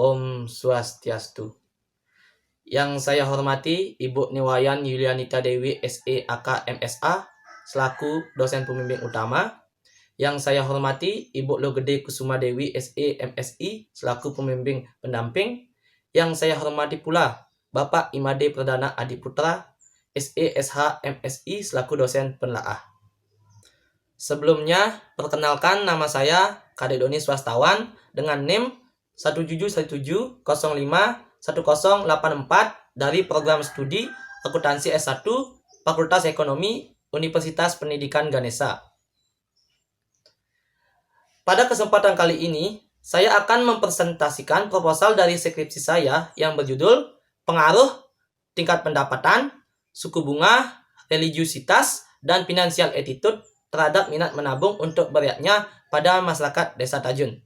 Om Swastiastu. Yang saya hormati Ibu Niwayan Yulianita Dewi SE AK MSA selaku dosen pembimbing utama. Yang saya hormati Ibu Logede Kusuma Dewi SE MSI selaku pembimbing pendamping. Yang saya hormati pula Bapak Imade Perdana Adiputra SE SH MSI selaku dosen penelaah. Sebelumnya, perkenalkan nama saya Kadek Doni Swastawan dengan NIM 17170511084 dari program studi Akuntansi S1 Fakultas Ekonomi Universitas Pendidikan Ganesha. Pada kesempatan kali ini, saya akan mempresentasikan proposal dari skripsi saya yang berjudul Pengaruh Tingkat Pendapatan, Suku Bunga, Religiusitas, dan Financial Attitude terhadap minat menabung untuk berakhirnya pada masyarakat Desa Tajun.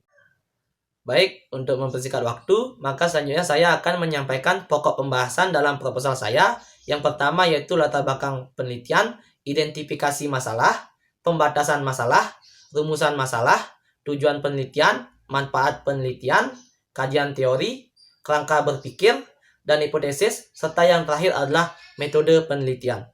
Baik, untuk mempersingkat waktu, maka selanjutnya saya akan menyampaikan pokok pembahasan dalam proposal saya. Yang pertama yaitu latar belakang penelitian, identifikasi masalah, pembatasan masalah, rumusan masalah, tujuan penelitian, manfaat penelitian, kajian teori, kerangka berpikir, dan hipotesis, serta yang terakhir adalah metode penelitian.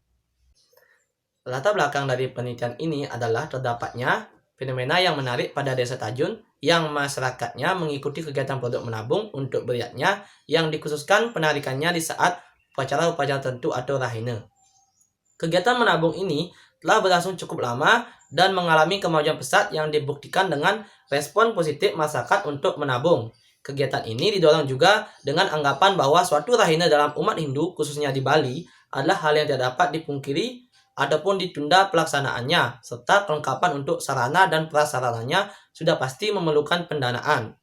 Latar belakang dari penelitian ini adalah terdapatnya fenomena yang menarik pada Desa Tajun yang masyarakatnya mengikuti kegiatan produk menabung untuk berakhirnya yang dikhususkan penarikannya di saat upacara-upacara tertentu atau rahina. Kegiatan menabung ini telah berlangsung cukup lama dan mengalami kemajuan pesat yang dibuktikan dengan respon positif masyarakat untuk menabung. Kegiatan ini didorong juga dengan anggapan bahwa suatu rahina dalam umat Hindu, khususnya di Bali, adalah hal yang tidak dapat dipungkiri ataupun ditunda pelaksanaannya, serta kelengkapan untuk sarana dan prasarananya sudah pasti memerlukan pendanaan.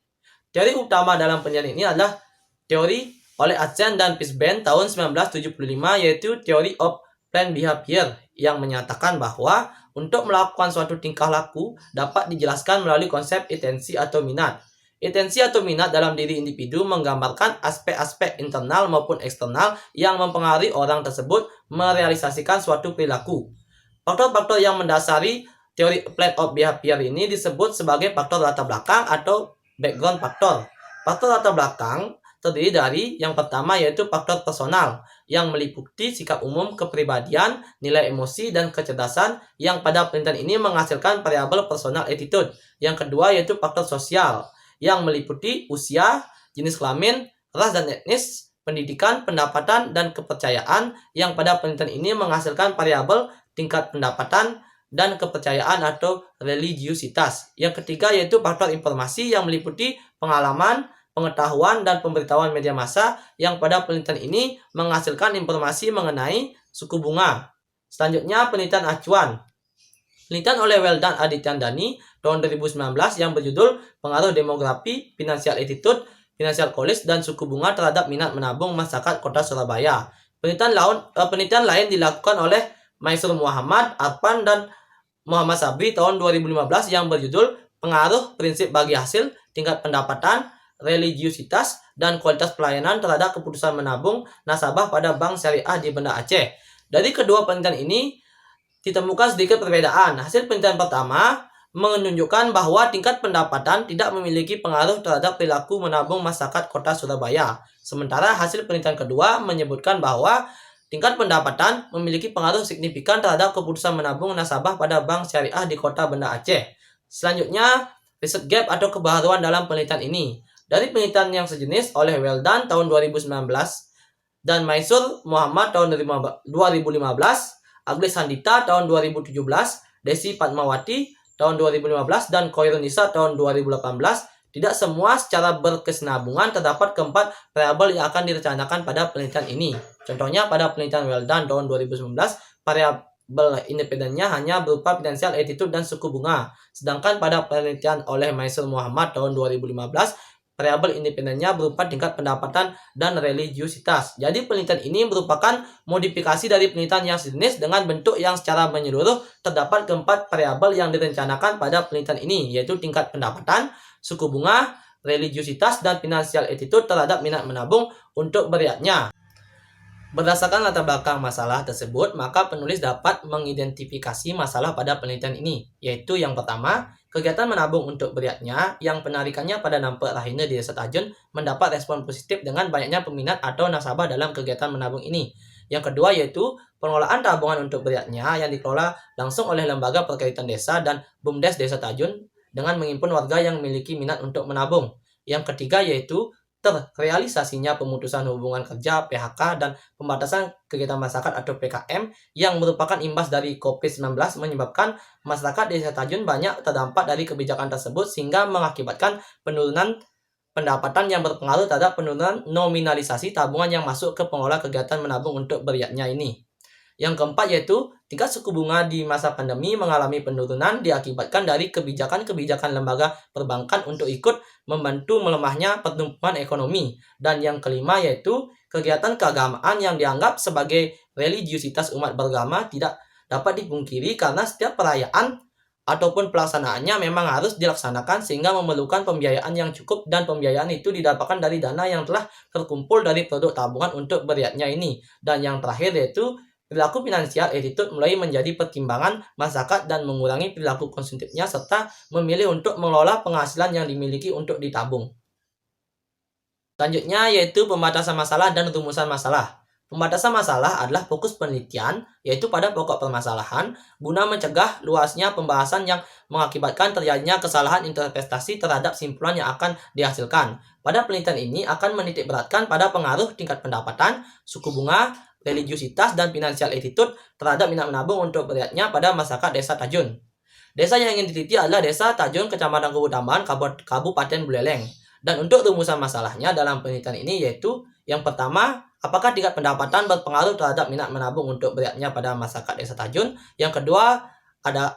Teori utama dalam penelitian ini adalah teori oleh Achen dan Fishbein tahun 1975, yaitu Theory of Planned Behavior, yang menyatakan bahwa untuk melakukan suatu tingkah laku dapat dijelaskan melalui konsep intensi atau minat. Intensi atau minat dalam diri individu menggambarkan aspek-aspek internal maupun eksternal yang mempengaruhi orang tersebut merealisasikan suatu perilaku. Faktor-faktor yang mendasari teori Planned Behavior ini disebut sebagai faktor latar belakang atau background factor. Faktor latar belakang terdiri dari yang pertama yaitu faktor personal yang meliputi sikap umum, kepribadian, nilai emosi, dan kecerdasan yang pada penelitian ini menghasilkan variabel personal attitude. Yang kedua yaitu faktor sosial yang meliputi usia, jenis kelamin, ras dan etnis, pendidikan, pendapatan, dan kepercayaan yang pada penelitian ini menghasilkan variabel tingkat pendapatan dan kepercayaan atau religiusitas. Yang ketiga yaitu faktor informasi yang meliputi pengalaman, pengetahuan, dan pemberitahuan media massa yang pada penelitian ini menghasilkan informasi mengenai suku bunga. Selanjutnya penelitian acuan. Penelitian oleh Weldan Adityandani tahun 2019 yang berjudul Pengaruh Demografi, Financial Attitude, Financial College, dan Suku Bunga terhadap minat menabung masyarakat Kota Surabaya. Penelitian lain dilakukan oleh Maisur Muhammad, Arfan, dan Muhammad Sabri tahun 2015 yang berjudul Pengaruh Prinsip Bagi Hasil, Tingkat Pendapatan, Religiusitas, dan Kualitas Pelayanan terhadap keputusan menabung nasabah pada Bank Syariah di Banda Aceh. Dari kedua penelitian ini ditemukan sedikit perbedaan. Hasil penelitian pertama menunjukkan bahwa tingkat pendapatan tidak memiliki pengaruh terhadap perilaku menabung masyarakat Kota Surabaya. Sementara hasil penelitian kedua menyebutkan bahwa tingkat pendapatan memiliki pengaruh signifikan terhadap keputusan menabung nasabah pada Bank Syariah di Kota Banda Aceh. Selanjutnya, research gap atau kebaruan dalam penelitian ini. Dari penelitian yang sejenis oleh Weldan tahun 2019 dan Maisur Muhammad tahun 2015, Agnes Handita tahun 2017, Desi Fatmawati tahun 2015, dan Koirunisa tahun 2018, tidak semua secara berkesinambungan terdapat keempat variabel yang akan direncanakan pada penelitian ini. Contohnya pada penelitian Weldan tahun 2019, variabel independennya hanya berupa financial attitude dan suku bunga. Sedangkan pada penelitian oleh Maisur Muhammad tahun 2015, variabel independennya berupa tingkat pendapatan dan religiusitas. Jadi penelitian ini merupakan modifikasi dari penelitian yang sejenis dengan bentuk yang secara menyeluruh terdapat keempat variabel yang direncanakan pada penelitian ini, yaitu tingkat pendapatan, suku bunga, religiusitas, dan financial attitude terhadap minat menabung untuk berakhirnya. Berdasarkan latar belakang masalah tersebut, maka penulis dapat mengidentifikasi masalah pada penelitian ini, yaitu yang pertama, Kegiatan menabung untuk beriatnya yang penarikannya pada Nampak Rahina di Desa Tajun mendapat respon positif dengan banyaknya peminat atau nasabah dalam kegiatan menabung ini. Yang kedua yaitu pengelolaan tabungan untuk beriatnya yang dikelola langsung oleh Lembaga Perkreditan Desa dan BUMDes Desa Tajun dengan menghimpun warga yang memiliki minat untuk menabung. Yang ketiga yaitu terrealisasinya pemutusan hubungan kerja PHK dan pembatasan kegiatan masyarakat atau PKM yang merupakan imbas dari COVID-19 menyebabkan masyarakat Desa Tajun banyak terdampak dari kebijakan tersebut sehingga mengakibatkan penurunan pendapatan yang berpengaruh terhadap penurunan nominalisasi tabungan yang masuk ke pengelola kegiatan menabung untuk beriatnya ini. Yang keempat yaitu tingkat suku bunga di masa pandemi mengalami penurunan diakibatkan dari kebijakan-kebijakan lembaga perbankan untuk ikut membantu melemahnya pertumbuhan ekonomi. Dan yang kelima yaitu kegiatan keagamaan yang dianggap sebagai religiusitas umat beragama tidak dapat dipungkiri karena setiap perayaan ataupun pelaksanaannya memang harus dilaksanakan sehingga memerlukan pembiayaan yang cukup dan pembiayaan itu didapatkan dari dana yang telah terkumpul dari produk tabungan untuk beriatnya ini. Dan yang terakhir yaitu perilaku finansial attitude mulai menjadi pertimbangan masyarakat dan mengurangi perilaku konsumtifnya serta memilih untuk mengelola penghasilan yang dimiliki untuk ditabung. Selanjutnya yaitu pembatasan masalah dan rumusan masalah. Pembatasan masalah adalah fokus penelitian, yaitu pada pokok permasalahan, guna mencegah luasnya pembahasan yang mengakibatkan terjadinya kesalahan interpretasi terhadap simpulan yang akan dihasilkan. Pada penelitian ini akan menitik beratkan pada pengaruh tingkat pendapatan, suku bunga, religiusitas, dan finansial attitude terhadap minat menabung untuk beriatnya pada masyarakat Desa Tajun. Desa yang ingin diteliti adalah Desa Tajun, Kecamatan Kubu Tambahan, Kabupaten Buleleng. Dan untuk rumusan masalahnya dalam penelitian ini yaitu yang pertama, apakah tingkat pendapatan berpengaruh terhadap minat menabung untuk beriatnya pada masyarakat Desa Tajun? Yang kedua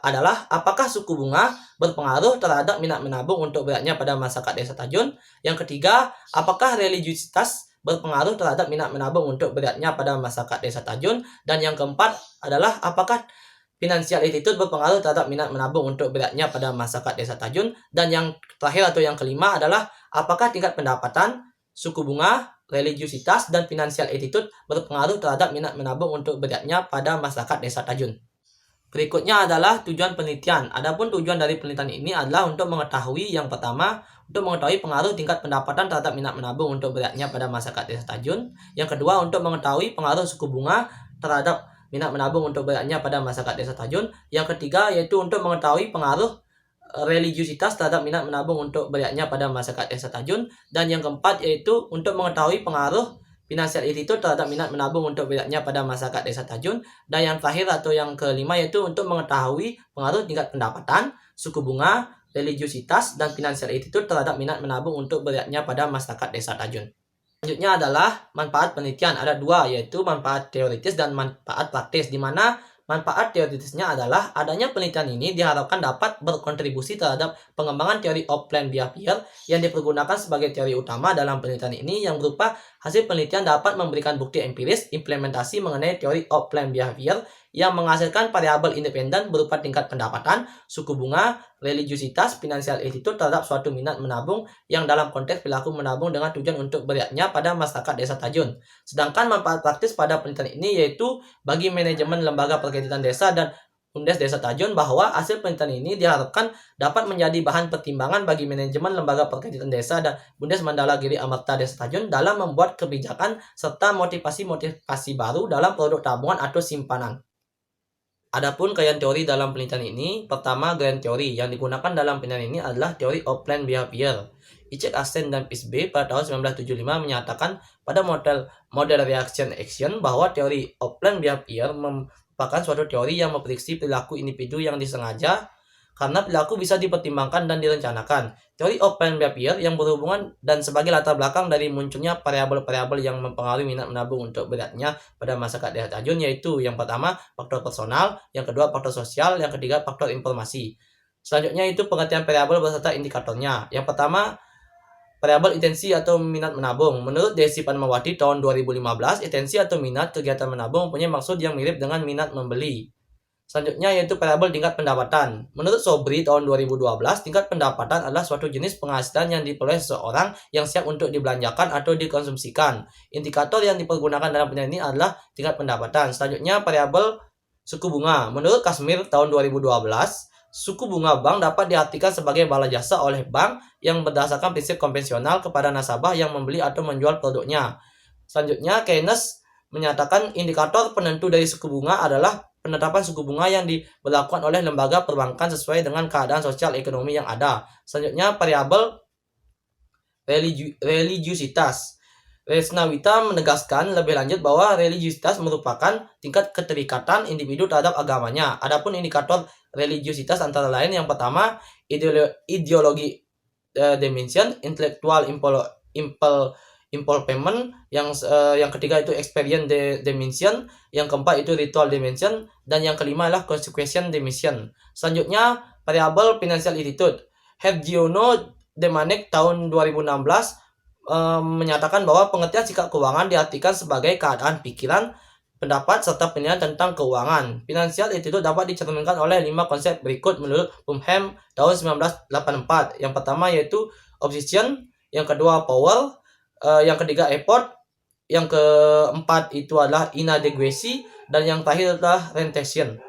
adalah apakah suku bunga berpengaruh terhadap minat menabung untuk beriatnya pada masyarakat Desa Tajun? Yang ketiga, apakah religiusitas berpengaruh terhadap minat menabung untuk beriatnya pada masyarakat Desa Tajun? Dan yang keempat adalah apakah finansial attitude berpengaruh terhadap minat menabung untuk beriatnya pada masyarakat Desa Tajun? Dan yang terakhir atau yang kelima adalah apakah tingkat pendapatan, suku bunga, religiusitas, dan finansial attitude berpengaruh terhadap minat menabung untuk beriatnya pada masyarakat Desa Tajun. Berikutnya adalah tujuan penelitian. Adapun tujuan dari penelitian ini adalah untuk mengetahui yang pertama, untuk mengetahui pengaruh tingkat pendapatan terhadap minat menabung untuk beriatnya pada masyarakat Desa Tajun. Yang kedua, untuk mengetahui pengaruh suku bunga terhadap minat menabung untuk beriatnya pada masyarakat Desa Tajun. Yang ketiga, yaitu untuk mengetahui pengaruh religiusitas terhadap minat menabung untuk beriatnya pada masyarakat Desa Tajun. Dan yang keempat, yaitu untuk mengetahui pengaruh finansial attitude terhadap minat menabung untuk beriatnya pada masyarakat Desa Tajun. Dan yang terakhir atau yang kelima yaitu untuk mengetahui pengaruh tingkat pendapatan, suku bunga, religiusitas, dan finansial attitude terhadap minat menabung untuk beriatnya pada masyarakat Desa Tajun. Selanjutnya adalah manfaat penelitian. Ada dua, yaitu manfaat teoritis dan manfaat praktis, di mana manfaat teoritisnya adalah adanya penelitian ini diharapkan dapat berkontribusi terhadap pengembangan teori of planned behavior yang dipergunakan sebagai teori utama dalam penelitian ini, yang berupa hasil penelitian dapat memberikan bukti empiris implementasi mengenai teori of planned behavior yang menghasilkan variabel independen berupa tingkat pendapatan, suku bunga, religiusitas, finansial attitude terhadap suatu minat menabung yang dalam konteks perilaku menabung dengan tujuan untuk beriatnya pada masyarakat Desa Tajun. Sedangkan manfaat praktis pada penelitian ini yaitu bagi manajemen lembaga perkreditan desa dan BUMDes Desa Tajun bahwa hasil penelitian ini diharapkan dapat menjadi bahan pertimbangan bagi manajemen lembaga perkreditan desa dan BUMDes Mandala Giri Amarta Desa Tajun dalam membuat kebijakan serta motivasi-motivasi baru dalam produk tabungan atau simpanan. Adapun gaya teori dalam penelitian ini, pertama gaya teori yang digunakan dalam penelitian ini adalah teori of planned behavior. Icek Asen dan Pisbe pada tahun 1975 menyatakan pada model reaction action bahwa teori of planned behavior merupakan suatu teori yang memprediksi perilaku individu yang disengaja karena perilaku bisa dipertimbangkan dan direncanakan. Teori of planned behavior yang berhubungan dan sebagai latar belakang dari munculnya variabel-variabel yang mempengaruhi minat menabung untuk beriatnya pada masyarakat Desa Tajun, yaitu yang pertama faktor personal, yang kedua faktor sosial, yang ketiga faktor informasi. Selanjutnya itu pengertian variabel beserta indikatornya. Yang pertama, variabel intensi atau minat menabung. Menurut Desi Padmawati tahun 2015, intensi atau minat kegiatan menabung punya maksud yang mirip dengan minat membeli. Selanjutnya yaitu variabel tingkat pendapatan. Menurut Sobri tahun 2012, tingkat pendapatan adalah suatu jenis penghasilan yang diperoleh seseorang yang siap untuk dibelanjakan atau dikonsumsikan. Indikator yang dipergunakan dalam penelitian ini adalah tingkat pendapatan. Selanjutnya variabel suku bunga. Menurut Kasmir tahun 2012, Suku bunga bank dapat diartikan sebagai bala jasa oleh bank yang berdasarkan prinsip konvensional kepada nasabah yang membeli atau menjual produknya. Selanjutnya, Keynes menyatakan indikator penentu dari suku bunga adalah penetapan suku bunga yang diberlakukan oleh lembaga perbankan sesuai dengan keadaan sosial ekonomi yang ada. Selanjutnya, variabel religiusitas. Resnawita menegaskan lebih lanjut bahwa religiusitas merupakan tingkat keterikatan individu terhadap agamanya. Adapun indikator religiusitas antara lain yang pertama ideologi dimension, intellectual involvement, yang ketiga itu experience dimension, yang keempat itu ritual dimension, dan yang kelima adalah consequential dimension. Selanjutnya variabel financial attitude. Hergiono Demanek tahun 2016 menyatakan bahwa pengertian sikap keuangan diartikan sebagai keadaan pikiran, pendapat, serta penilaian tentang keuangan. Financial attitude dapat dicerminkan oleh 5 konsep berikut menurut Bumham tahun 1984. Yang pertama yaitu obsession, yang kedua power, yang ketiga effort, yang keempat itu adalah inadequacy, dan yang terakhir adalah rentation.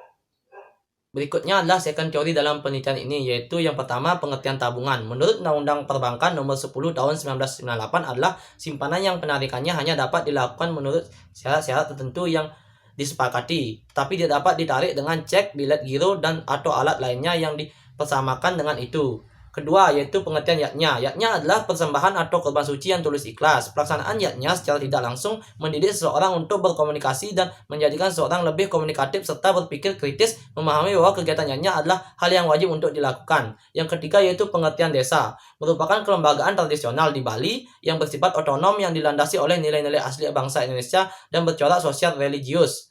Berikutnya adalah second theory dalam penelitian ini, yaitu yang pertama pengertian tabungan. Menurut Undang-Undang Perbankan nomor 10 tahun 1998 adalah simpanan yang penarikannya hanya dapat dilakukan menurut syarat-syarat tertentu yang disepakati, tapi tidak dapat ditarik dengan cek, bilet giro, dan atau alat lainnya yang dipersamakan dengan itu. Kedua, yaitu pengertian yatnya. Yatnya adalah persembahan atau korban suci yang tulus ikhlas. Pelaksanaan yatnya secara tidak langsung mendidik seseorang untuk berkomunikasi dan menjadikan seseorang lebih komunikatif serta berpikir kritis, memahami bahwa kegiatan yatnya adalah hal yang wajib untuk dilakukan. Yang ketiga yaitu pengertian desa. Merupakan kelembagaan tradisional di Bali yang bersifat otonom yang dilandasi oleh nilai-nilai asli bangsa Indonesia dan bercorak sosial religius.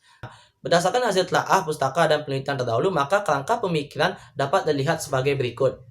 Berdasarkan hasil telaah pustaka dan penelitian terdahulu, maka kerangka pemikiran dapat dilihat sebagai berikut.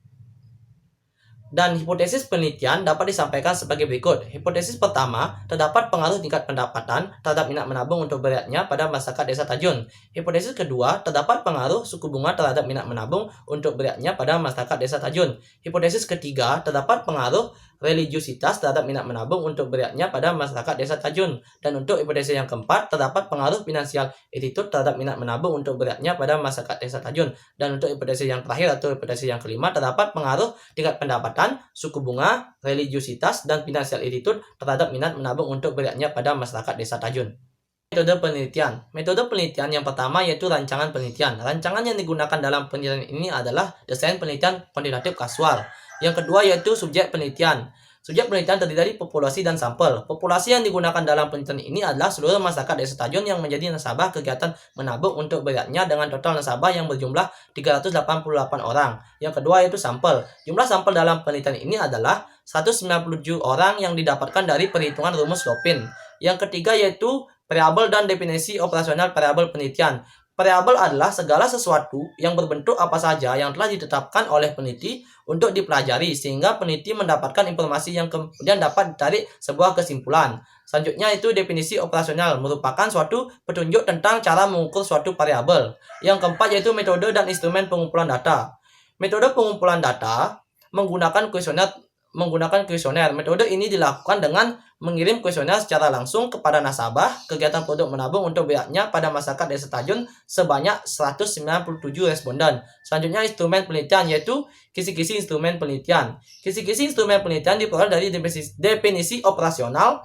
Dan hipotesis penelitian dapat disampaikan sebagai berikut. Hipotesis pertama, terdapat pengaruh tingkat pendapatan terhadap minat menabung untuk beratnya pada masyarakat desa Tajun. Hipotesis kedua, terdapat pengaruh suku bunga terhadap minat menabung untuk beratnya pada masyarakat desa Tajun. Hipotesis ketiga, terdapat pengaruh religiusitas terhadap minat menabung untuk beratnya pada masyarakat desa Tajun. Dan untuk hipotesis yang keempat, terdapat pengaruh finansial attitude terhadap minat menabung untuk beratnya pada masyarakat desa Tajun. Dan untuk hipotesis yang terakhir atau hipotesis yang kelima, terdapat pengaruh tingkat pendapatan, suku bunga, religiusitas, dan financial attitude terhadap minat menabung untuk beratnya pada masyarakat desa Tajun. Metode penelitian. Metode penelitian yang pertama yaitu rancangan penelitian. Rancangan yang digunakan dalam penelitian ini adalah desain penelitian kuantitatif kasual. Yang kedua yaitu subjek penelitian. Subjek penelitian terdiri dari populasi dan sampel. Populasi yang digunakan dalam penelitian ini adalah seluruh masyarakat desa Tajun yang menjadi nasabah kegiatan menabung untuk beratnya dengan total nasabah yang berjumlah 388 orang. Yang kedua yaitu sampel. Jumlah sampel dalam penelitian ini adalah 197 orang yang didapatkan dari perhitungan rumus Lopin. Yang ketiga yaitu variabel dan definisi operasional variabel penelitian. Variabel adalah segala sesuatu yang berbentuk apa saja yang telah ditetapkan oleh peneliti untuk dipelajari sehingga peneliti mendapatkan informasi yang kemudian dapat ditarik sebuah kesimpulan. Selanjutnya itu definisi operasional merupakan suatu petunjuk tentang cara mengukur suatu variabel. Yang keempat yaitu metode dan instrumen pengumpulan data. Metode pengumpulan data menggunakan kuesioner. Metode ini dilakukan dengan mengirim kuesioner secara langsung kepada nasabah kegiatan produk menabung untuk beratnya pada masyarakat desa Tajun sebanyak 197 responden. Selanjutnya instrumen penelitian yaitu kisi-kisi instrumen penelitian. Kisi-kisi instrumen penelitian diperoleh dari definisi operasional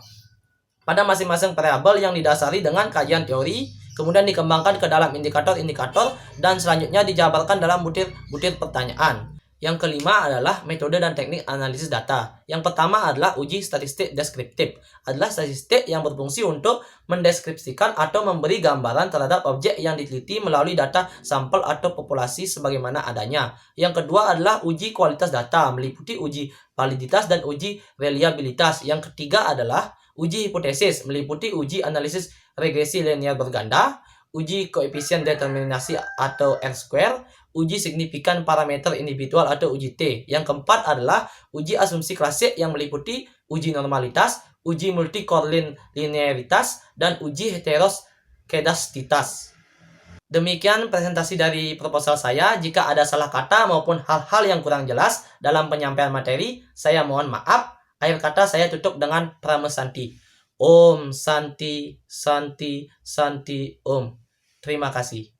pada masing-masing variabel yang didasari dengan kajian teori, kemudian dikembangkan ke dalam indikator-indikator, dan selanjutnya dijabarkan dalam butir-butir pertanyaan. Yang kelima adalah metode dan teknik analisis data. Yang pertama adalah uji statistik deskriptif. Adalah statistik yang berfungsi untuk mendeskripsikan atau memberi gambaran terhadap objek yang diteliti melalui data sampel atau populasi sebagaimana adanya. Yang kedua adalah uji kualitas data, meliputi uji validitas dan uji reliabilitas. Yang ketiga adalah uji hipotesis, meliputi uji analisis regresi linear berganda, uji koefisien determinasi atau R-square, uji signifikan parameter individual atau uji T. Yang keempat adalah uji asumsi klasik yang meliputi uji normalitas, uji multicollinearitas, dan uji heteroskedastitas. Demikian presentasi dari proposal saya. Jika ada salah kata maupun hal-hal yang kurang jelas dalam penyampaian materi, saya mohon maaf. Akhir kata saya tutup dengan pramesanti. Om Santi Santi Santi Om. Terima kasih.